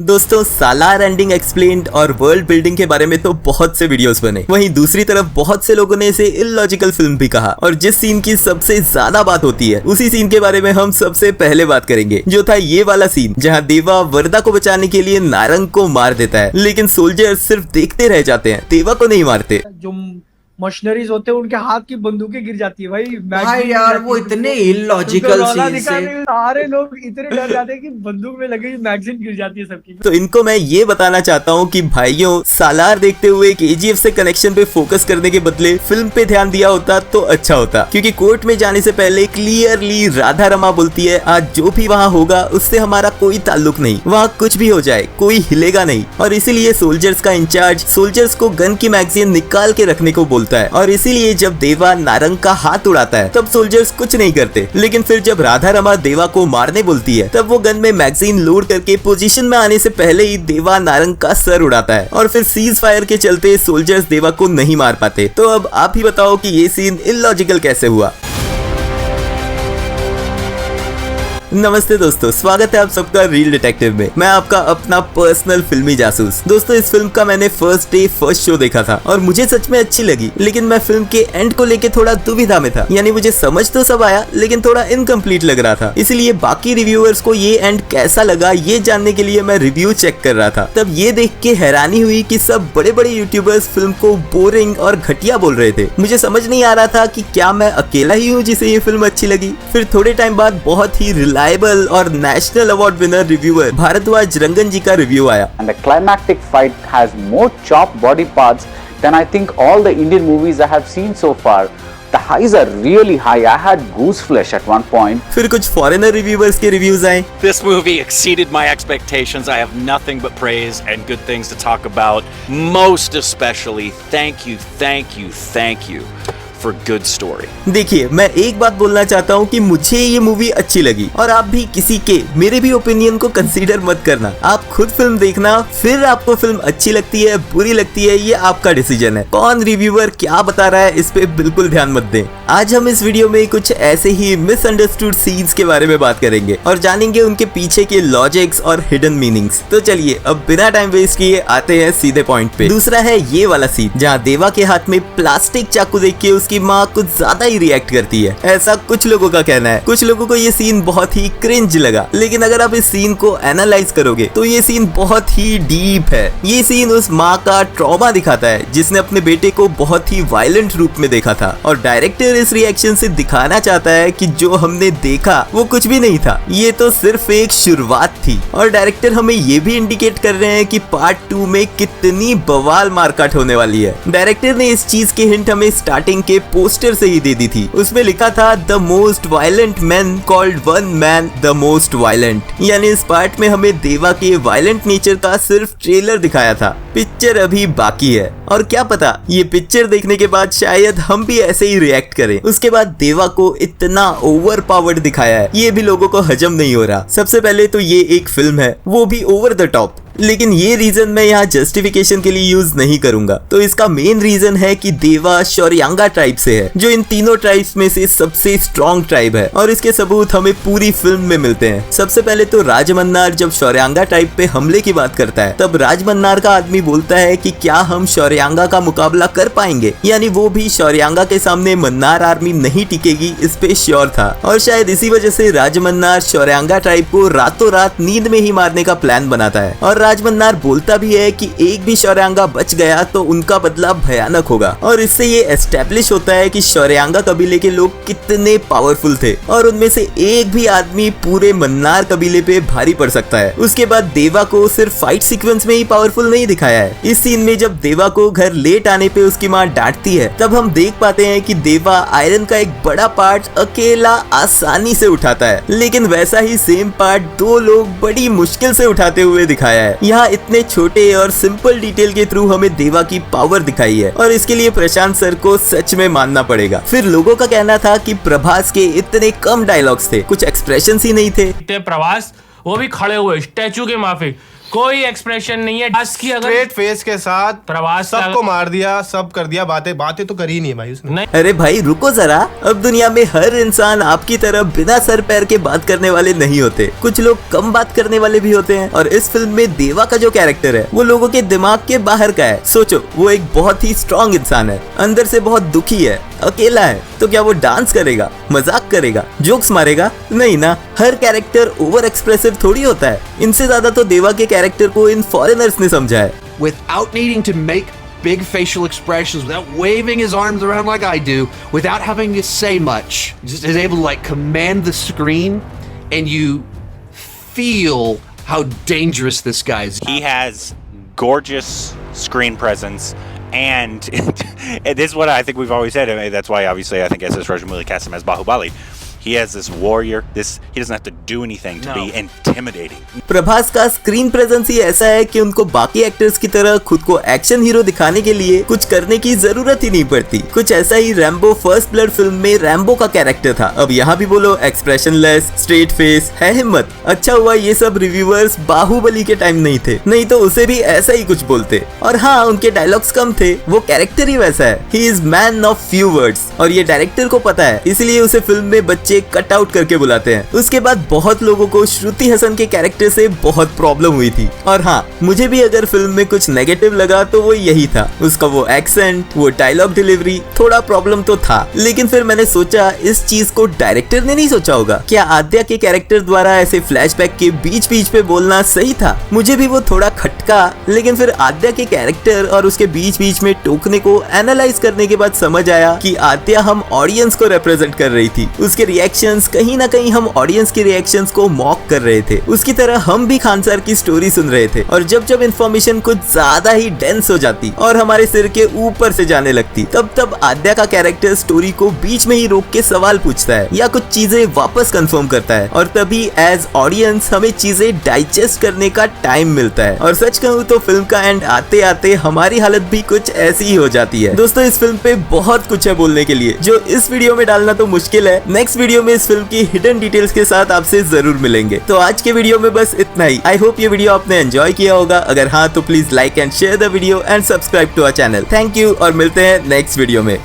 दोस्तों सालार ending explained और world building के बारे में तो बहुत से वीडियोस बने, वहीं दूसरी तरफ बहुत से लोगों ने इसे इलॉजिकल फिल्म भी कहा। और जिस सीन की सबसे ज्यादा बात होती है उसी सीन के बारे में हम सबसे पहले बात करेंगे, जो था ये वाला सीन जहां देवा वरदा को बचाने के लिए नारंग को मार देता है, लेकिन सोल्जर सिर्फ देखते रह जाते हैं, देवा को नहीं मारते। जो मशीनरीज होते हैं उनके हाथ की बंदूकें गिर जाती है भाई यार वो इतने इलॉजिकल सीन से सारे लोग इतने डर जाते हैं कि बंदूक में लगी मैगजीन गिर जाती है सबकी। तो इनको मैं ये बताना चाहता हूँ कि भाइयों, सालार देखते हुए केजीएफ से कनेक्शन पे फोकस करने के बदले फिल्म पे ध्यान दिया होता तो अच्छा होता, क्योंकि कोर्ट में जाने से पहले क्लियरली राधा रमा बोलती है आज जो भी वहाँ होगा उससे हमारा कोई ताल्लुक नहीं, वहाँ कुछ भी हो जाए कोई हिलेगा नहीं। और इसीलिए सोल्जर्स का इंचार्ज सोल्जर्स को गन की मैगजीन निकाल के रखने को बोलता है, और इसीलिए जब देवा नारंग का हाथ उड़ाता है तब सोल्जर्स कुछ नहीं करते, लेकिन फिर जब राधा रमा देवा को मारने बोलती है तब वो गन में मैगजीन लोड करके पोजीशन में आने से पहले ही देवा नारंग का सर उड़ाता है, और फिर सीज फायर के चलते सोल्जर्स देवा को नहीं मार पाते। तो अब आप ही बताओ कि ये सीन इलॉजिकल कैसे हुआ। नमस्ते दोस्तों, स्वागत है आप सबका रील डिटेक्टिव में। मैं आपका अपना पर्सनल फिल्मी जासूस। दोस्तों इस फिल्म का मैंने फर्स्ट डे फर्स्ट शो देखा था और मुझे सच में अच्छी लगी, लेकिन मैं फिल्म के एंड को लेके थोड़ा दुविधा में था। यानी मुझे समझ तो सब आया लेकिन थोड़ा इनकम्प्लीट लग रहा था, इसलिए बाकी रिव्यूअर्स को ये एंड कैसा लगा ये जानने के लिए मैं रिव्यू चेक कर रहा था। तब ये देख के हैरानी हुई कि सब बड़े बड़े यूट्यूबर्स फिल्म को बोरिंग और घटिया बोल रहे थे। मुझे समझ नहीं आ रहा था कि क्या मैं अकेला ही हूँ जिसे ये फिल्म अच्छी लगी। फिर थोड़े टाइम बाद बहुत ही रिलायबल और national award winner reviewer Bhardwaj Rangan ji का रिव्यू आया। And the climactic fight has more chopped body parts than I think all the Indian movies I have seen so far. The highs are really high. I had goose flesh at one point. फिर कुछ foreigner reviewers के reviews आए। This movie exceeded my expectations. I have nothing but praise and good things to talk about. Most especially, thank you for good story. देखिए मैं एक बात बोलना चाहता हूँ कि मुझे ये मूवी अच्छी लगी, और आप भी किसी के मेरे भी ओपिनियन को कंसीडर मत करना। आप खुद फिल्म देखना, फिर आपको फिल्म अच्छी लगती है बुरी लगती है ये आपका डिसीजन है। कौन रिव्यूअर क्या बता रहा है इस पे बिल्कुल ध्यान मत दें। आज हम इस वीडियो में कुछ ऐसे ही मिसअंडरस्टूड सीन्स के बारे में बात करेंगे और जानेंगे उनके पीछे के लॉजिक्स और हिडन मीनिंग्स। तो चलिए अब बिना टाइम वेस्ट किए आते हैं सीधे पॉइंट पे। दूसरा है ये वाला सीन जहाँ देवा के हाथ में प्लास्टिक चाकू देख के की माँ कुछ ज्यादा ही रिएक्ट करती है, ऐसा कुछ लोगों का कहना है। कुछ लोगों को ये सीन बहुत ही क्रिंज लगा, लेकिन अगर आप इस सीन को एनालाइज करोगे तो ये सीन बहुत ही डीप है। ये सीन उस माँ का ट्रॉमा दिखाता है जिसने अपने बेटे को बहुत ही वायलेंट रूप में देखा था, और डायरेक्टर इस रिएक्शन से दिखाना चाहता है कि जो हमने देखा वो कुछ भी नहीं था, ये तो सिर्फ एक शुरुआत थी। और डायरेक्टर हमें ये भी इंडिकेट कर रहे हैं कि पार्ट 2 में कितनी बवाल मारकाट होने वाली है। डायरेक्टर ने इस चीज के हिंट हमें स्टार्टिंग के पोस्टर से ही दे दी थी। उसमें लिखा था the most violent man called one man the most violent, यानी इस पार्ट में हमें देवा के वायलेंट नेचर का सिर्फ ट्रेलर दिखाया था, पिक्चर अभी बाकी है। और क्या पता ये पिक्चर देखने के बाद शायद हम भी ऐसे ही रिएक्ट करें। उसके बाद देवा को इतना ओवर पावर्ड दिखाया है ये भी लोगों को हजम नहीं हो रहा। सबसे पहले तो ये एक फिल्म है, वो भी ओवर द टॉप, लेकिन ये रीजन मैं यहाँ जस्टिफिकेशन के लिए यूज नहीं करूंगा। तो इसका मेन रीजन है कि देवा शौर्यांगा ट्राइब से है, जो इन तीनों ट्राइब्स में से सबसे स्ट्रॉन्ग ट्राइब है, और इसके सबूत हमें पूरी फिल्म में मिलते हैं। सबसे पहले तो राजमन्नार जब शौर्यांगा ट्राइब पे हमले की बात करता है तब राजमन्नार का आदमी बोलता है कि क्या हम शौर्यांगा का मुकाबला कर पाएंगे, यानी वो भी शौर्यांगा के सामने मन्नार आर्मी नहीं टिकेगी इस पे श्योर था। और शायद इसी वजह से राजमन्नार शौर्यांगा ट्राइब को रातों रात नींद में ही मारने का प्लान बनाता है। और राजमन्नार बोलता भी है कि एक भी शौर्यांगा बच गया तो उनका बदला भयानक होगा, और इससे ये एस्टेब्लिश होता है कि शौर्यांगा कबीले के लोग कितने पावरफुल थे, और उनमें से एक भी आदमी पूरे मन्नार कबीले पे भारी पड़ सकता है। उसके बाद देवा को सिर्फ फाइट सीक्वेंस में ही पावरफुल नहीं दिखाया है। इस सीन में जब देवा को घर लेट आने पे उसकी माँ डांटती है तब हम देख पाते हैं कि देवा आयरन का एक बड़ा पार्ट अकेला आसानी से उठाता है, लेकिन वैसा ही सेम पार्ट 2 लोग बड़ी मुश्किल से उठाते हुए दिखाया है। यहाँ इतने छोटे और सिंपल डिटेल के थ्रू हमें देवा की पावर दिखाई है, और इसके लिए प्रशांत सर को सच में मानना पड़ेगा। फिर लोगों का कहना था कि प्रभास के इतने कम डायलॉग्स थे, कुछ एक्सप्रेशंस ही नहीं थे। प्रभास वो भी खड़े हुए स्टैचू के माफिक, कोई एक्सप्रेशन नहीं है बस की। अगर स्ट्रेट फेस के साथ प्रभास सबको मार दिया, सब कर दिया, बातें तो करी नहीं है भाई उसने। नहीं अरे भाई रुको जरा, अब दुनिया में हर इंसान आपकी तरह बिना सर पैर के बात करने वाले नहीं होते। कुछ लोग कम बात करने वाले भी होते हैं और इस फिल्म में देवा का जो कैरेक्टर है वो लोगों के दिमाग के बाहर का है। सोचो, वो एक बहुत ही स्ट्रॉन्ग इंसान है, अंदर से बहुत दुखी है, अकेला है, तो क्या वो डांस करेगा, मजाक करेगा, जोक्स मारेगा? नहीं ना। हर कैरेक्टर ओवर एक्सप्रेसिव थोड़ी होता है। इनसे ज्यादा तो देवा के कैरेक्टर को इन फॉरेनर्स ने समझा है। Without needing to make big facial expressions, without waving his arms around like I do, without having to say much, just is able to like command the screen, and you feel how dangerous this guy is. He has gorgeous screen presence, and this is what I think we've always said. I mean, that's why obviously I think S.S. Rajamouli cast him as Bahubali. He has this warrior. He doesn't have to do anything to be intimidating. Prabhas का screen presence ही ऐसा है कि उनको बाकी actors की तरह खुद को एक्शन हीरो दिखाने के लिए कुछ करने की जरूरत ही नहीं पड़ती। कुछ ऐसा ही रैम्बो फर्स्ट ब्लड फिल्म में रैम्बो का कैरेक्टर था। अब यहाँ भी बोलो एक्सप्रेशनलेस, स्ट्रेट फेस, है हिम्मत। अच्छा हुआ ये सब रिव्यूअर्स बाहुबली के टाइम नहीं थे, नहीं तो उसे भी ऐसा ही कुछ बोलते। और हाँ, उनके डायलॉग्स कम थे, वो कैरेक्टर ही वैसा है। He is man of few words और ये डायरेक्टर को पता है, इसलिए उसे फिल्म में बच्चे कट आउट करके बुलाते हैं। उसके बाद बहुत लोगों को श्रुति हसन के कैरेक्टर से बहुत प्रॉब्लम हुई थी। और हाँ, मुझे भी अगर फिल्म में कुछ नेगेटिव लगा तो वो यही था, उसका वो एक्सेंट, वो डायलॉग डिलीवरी, थोड़ा प्रॉब्लम तो था। लेकिन फिर मैंने सोचा इस चीज को डायरेक्टर ने नहीं सोचा होगा क्या आद्या के कैरेक्टर द्वारा ऐसे फ्लैशबैक के बीच बीच पे बोलना सही था? मुझे भी वो थोड़ा खटका, लेकिन फिर आद्या के कैरेक्टर और उसके बीच बीच में टोकने को एनालाइज करने के बाद समझ आया कि आद्या हम ऑडियंस को रिप्रेजेंट कर रही थी। उसके रिएक्शंस कहीं ना कहीं हम ऑडियंस के रिएक्शंस को मॉक कर रहे थे। उसकी तरह हम भी खान सर की स्टोरी सुन रहे थे और जब जब इन्फॉर्मेशन कुछ ज्यादा ही डेंस हो जाती और हमारे सिर के ऊपर से जाने लगती, तब आद्या का कैरेक्टर स्टोरी को बीच में ही रोक के सवाल पूछता है या कुछ चीजें वापस कंफर्म करता है और तभी एज ऑडियंस हमें चीजें डाइजेस्ट करने का टाइम मिलता है। और सच कहूँ तो फिल्म का एंड आते आते हमारी हालत भी कुछ ऐसी ही हो जाती है। दोस्तों, इस फिल्म पे बहुत कुछ है बोलने के लिए, जो इस वीडियो में डालना तो मुश्किल है। नेक्स्ट वीडियो में इस फिल्म की हिडन डिटेल्स के साथ आपसे जरूर मिलेंगे। तो आज के वीडियो में बस इतना ही। आई होप ये वीडियो आपने एंजॉय किया होगा। अगर हाँ तो please like and share the video and subscribe to our channel. Thank you और मिलते हैं नेक्स्ट वीडियो में।